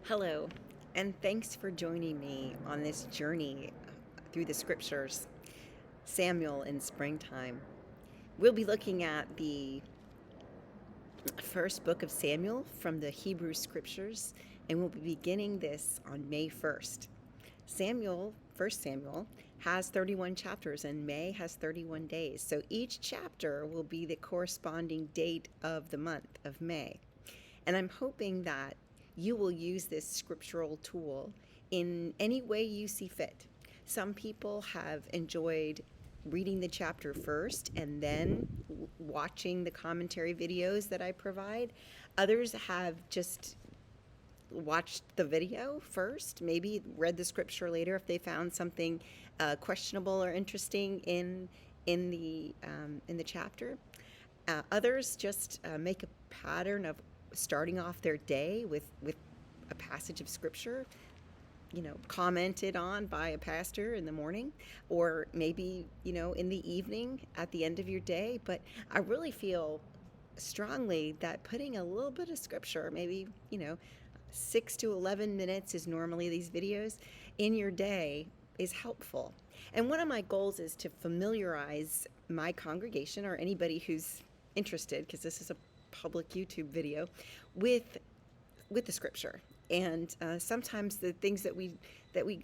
Hello, and thanks for joining me on this journey through the scriptures, Samuel in springtime. We'll be looking at the first book of Samuel from the Hebrew scriptures, and we'll be beginning this on May 1st. First Samuel, has 31 chapters, and May has 31 days. So each chapter will be the corresponding date of the month of May. And I'm hoping that you will use this scriptural tool in any way you see fit. Some people have enjoyed reading the chapter first and then watching the commentary videos that I provide. Others have just watched the video first, maybe read the scripture later if they found something questionable or interesting in the chapter. Others just make a pattern of starting off their day with a passage of scripture, commented on by a pastor in the morning, or maybe, in the evening at the end of your day. But I really feel strongly that putting a little bit of scripture, maybe, 6 to 11 minutes is normally these videos, in your day is helpful. And one of my goals is to familiarize my congregation or anybody who's interested, because this is a public YouTube video, with the scripture. And sometimes the things that we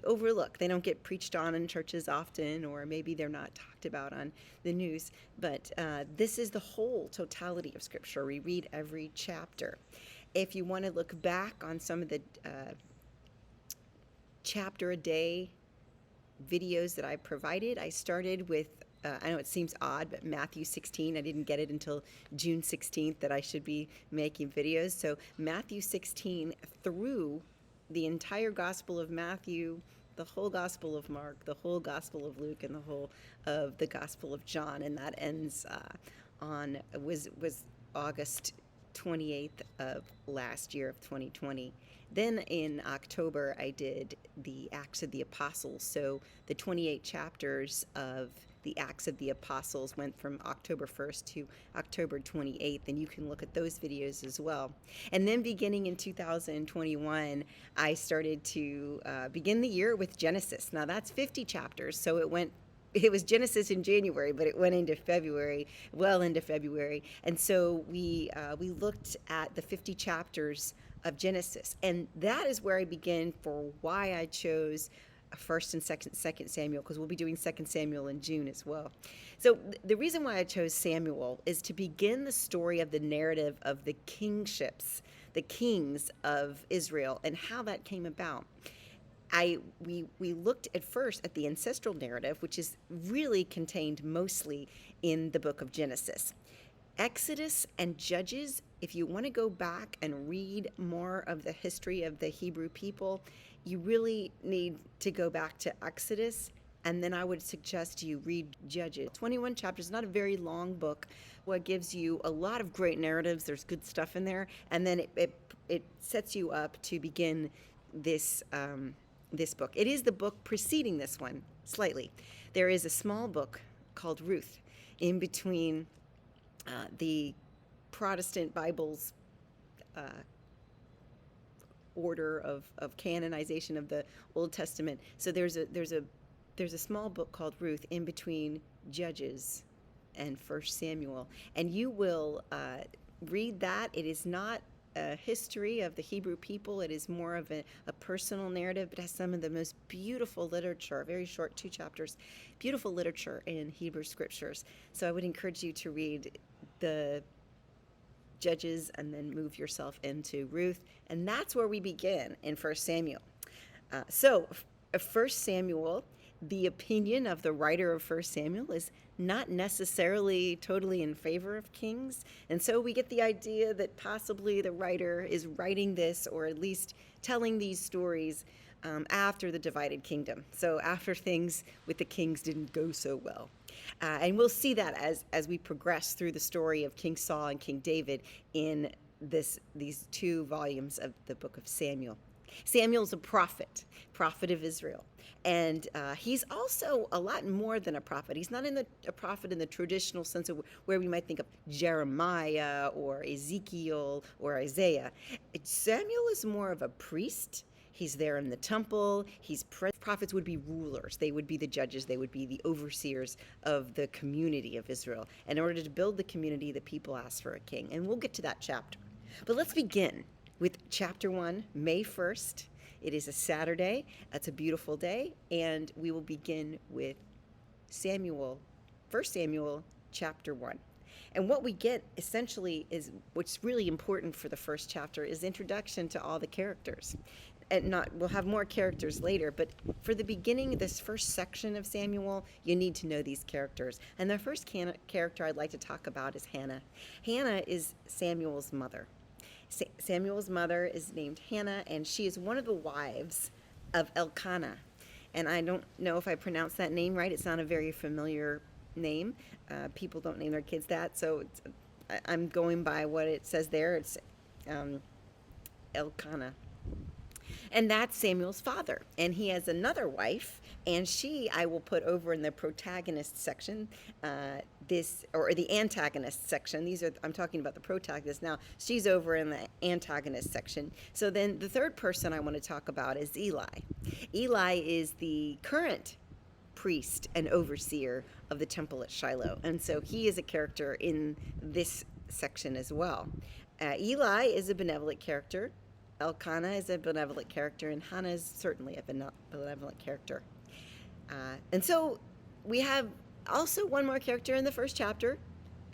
overlook, they don't get preached on in churches often, or maybe they're not talked about on the news. But this is the whole totality of scripture. We read every chapter. If you want to look back on some of the chapter a day videos that I provided, I started with I know it seems odd, but Matthew 16, I didn't get it until June 16th that I should be making videos. So Matthew 16 through the entire Gospel of Matthew, the whole Gospel of Mark, the whole Gospel of Luke, and the whole of the Gospel of John. And that ends was August 28th of last year of 2020. Then in October, I did the Acts of the Apostles. So the 28 chapters of the Acts of the Apostles went from October 1st to October 28th, and you can look at those videos as well. And then beginning in 2021, I started to begin the year with Genesis. Now that's 50 chapters, so it was Genesis in January, but it went into February, well into February. And so we looked at the 50 chapters of Genesis. And that is where I begin for why I chose First and Second Samuel, because we'll be doing Second Samuel in June as well. So the reason why I chose Samuel is to begin the story of the narrative of the kingships, the kings of Israel, and how that came about. We looked at first at the ancestral narrative, which is really contained mostly in the book of Genesis. Exodus and Judges, if you want to go back and read more of the history of the Hebrew people, you really need to go back to Exodus, and then I would suggest you read Judges. 21 chapters, not a very long book, what gives you a lot of great narratives. There's good stuff in there, and then it sets you up to begin this book. It is the book preceding this one, slightly. There is a small book called Ruth in between the Protestant Bible's order of canonization of the Old Testament. So there's a small book called Ruth in between Judges and First Samuel, and you will read that. It is not a history of the Hebrew people. It is more of a personal narrative, but has some of the most beautiful literature, very short, 2 chapters, beautiful literature in Hebrew scriptures. So I would encourage you to read the Judges and then move yourself into Ruth. And that's where we begin in 1 Samuel. So 1 Samuel, the opinion of the writer of 1 Samuel is not necessarily totally in favor of kings. And so we get the idea that possibly the writer is writing this, or at least telling these stories after the divided kingdom. So after things with the kings didn't go so well. And we'll see that as we progress through the story of King Saul and King David in these 2 volumes of the book of Samuel. Samuel's a prophet of Israel. And he's also a lot more than a prophet. He's not a prophet in the traditional sense of where we might think of Jeremiah or Ezekiel or Isaiah. Samuel is more of a priest. He's there in the temple. Prophets would be rulers. They would be the judges. They would be the overseers of the community of Israel. And in order to build the community, the people asked for a king. And we'll get to that chapter. But let's begin with chapter 1, May 1st. It is a Saturday. That's a beautiful day. And we will begin with 1 Samuel chapter 1. And what we get essentially is what's really important for the first chapter is introduction to all the characters. And we'll have more characters later, but for the beginning, this first section of Samuel, you need to know these characters. And the first character I'd like to talk about is Hannah. Hannah is Samuel's mother. Samuel's mother is named Hannah, and she is one of the wives of Elkanah. And I don't know if I pronounced that name right. It's not a very familiar name. People don't name their kids that, so I'm going by what it says there. It's Elkanah. And that's Samuel's father. And he has another wife, and she I will put over in the protagonist section, or the antagonist section. I'm talking about the protagonist now. She's over in the antagonist section. So then the third person I want to talk about is Eli. Eli is the current priest and overseer of the temple at Shiloh. And so he is a character in this section as well. Eli is a benevolent character. Elkanah is a benevolent character, and Hannah is certainly a benevolent character. And so we have also one more character in the first chapter,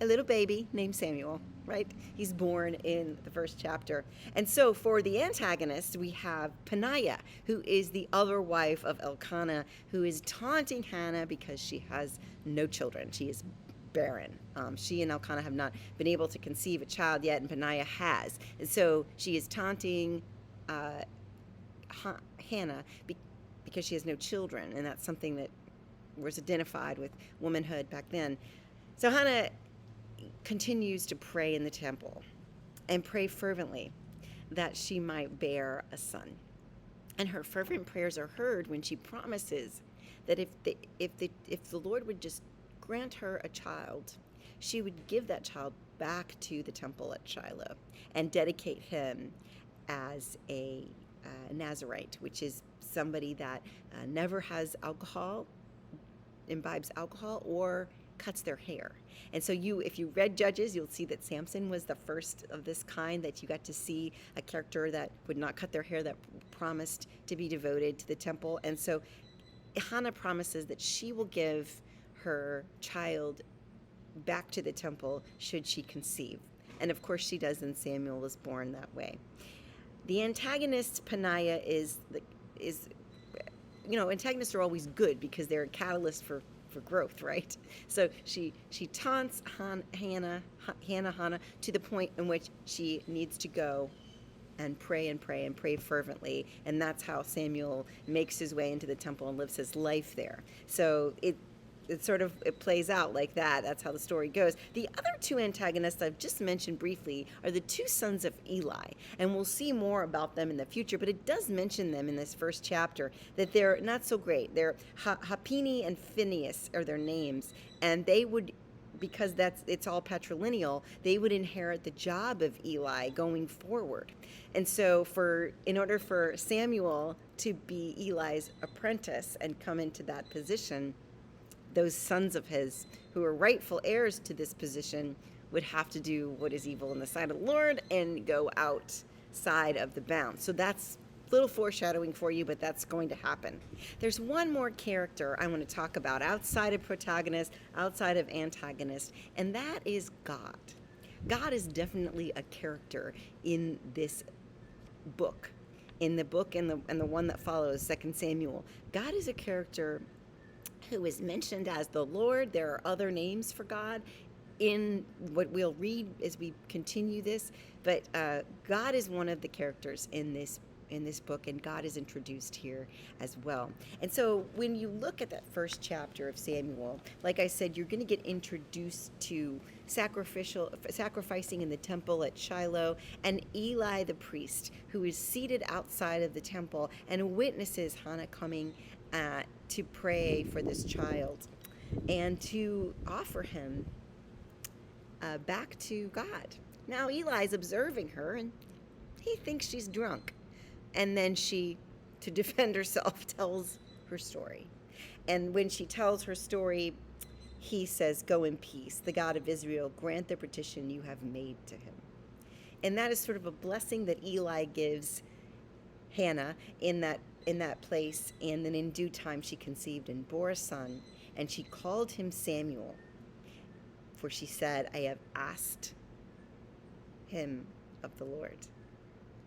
a little baby named Samuel, right? He's born in the first chapter. And so for the antagonist, we have Peninnah, who is the other wife of Elkanah, who is taunting Hannah because she has no children. She is barren. She and Elkanah have not been able to conceive a child yet, and Peninnah has. And so she is taunting Hannah because she has no children, and that's something that was identified with womanhood back then. So Hannah continues to pray in the temple and pray fervently that she might bear a son. And her fervent prayers are heard when she promises that if the Lord would just grant her a child, she would give that child back to the temple at Shiloh and dedicate him as a Nazirite, which is somebody that never has alcohol, imbibes alcohol, or cuts their hair. And so if you read Judges, you'll see that Samson was the first of this kind, that you got to see a character that would not cut their hair, that promised to be devoted to the temple. And so Hannah promises that she will give her child back to the temple should she conceive. And of course she does, and Samuel was born that way. The antagonist, Peninnah, antagonists are always good because they're a catalyst for growth, right? So she taunts Hannah to the point in which she needs to go and pray fervently. And that's how Samuel makes his way into the temple and lives his life there. So it plays out like that. That's how the story goes. The other two antagonists I've just mentioned briefly are the two sons of Eli, and we'll see more about them in the future, but it does mention them in this first chapter, that they're not so great. They're Hophni and Phinehas are their names, and they would, because it's all patrilineal, they would inherit the job of Eli going forward. And so in order for Samuel to be Eli's apprentice and come into that position, those sons of his, who are rightful heirs to this position, would have to do what is evil in the sight of the Lord and go outside of the bounds. So that's a little foreshadowing for you, but that's going to happen. There's one more character I want to talk about outside of protagonist, outside of antagonist, and that is God. God is definitely a character in this book. In the book and the one that follows, 2 Samuel. God is a character who is mentioned as the Lord. There are other names for God in what we'll read as we continue this, but God is one of the characters in this in this book, and God is introduced here as well. And so when you look at that first chapter of Samuel, like I said, you're going to get introduced to sacrificing in the temple at Shiloh, and Eli the priest, who is seated outside of the temple and witnesses Hannah coming to pray for this child and to offer him back to God. Now Eli's observing her, and he thinks she's drunk. And then she, to defend herself, tells her story. And when she tells her story, he says, "Go in peace. The God of Israel grant the petition you have made to him." And that is sort of a blessing that Eli gives Hannah in that place. And then in due time she conceived and bore a son, and she called him Samuel. For she said, "I have asked him of the Lord."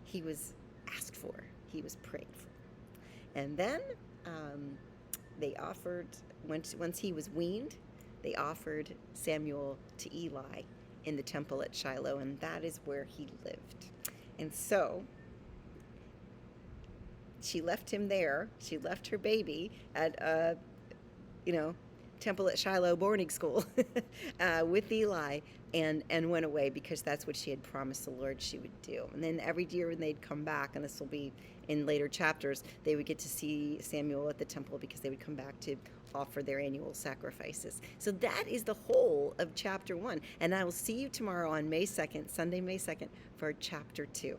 He was asked for, he was prayed for. And then they offered, once he was weaned, they offered Samuel to Eli in the temple at Shiloh, and that is where he lived. And so she left him there. She left her baby at temple at Shiloh boarding school with Eli, and went away, because that's what she had promised the Lord she would do. And then every year when they'd come back, and this will be in later chapters, they would get to see Samuel at the temple, because they would come back to offer their annual sacrifices. So that is the whole of chapter 1. And I will see you tomorrow on May 2nd, Sunday, May 2nd, for chapter 2.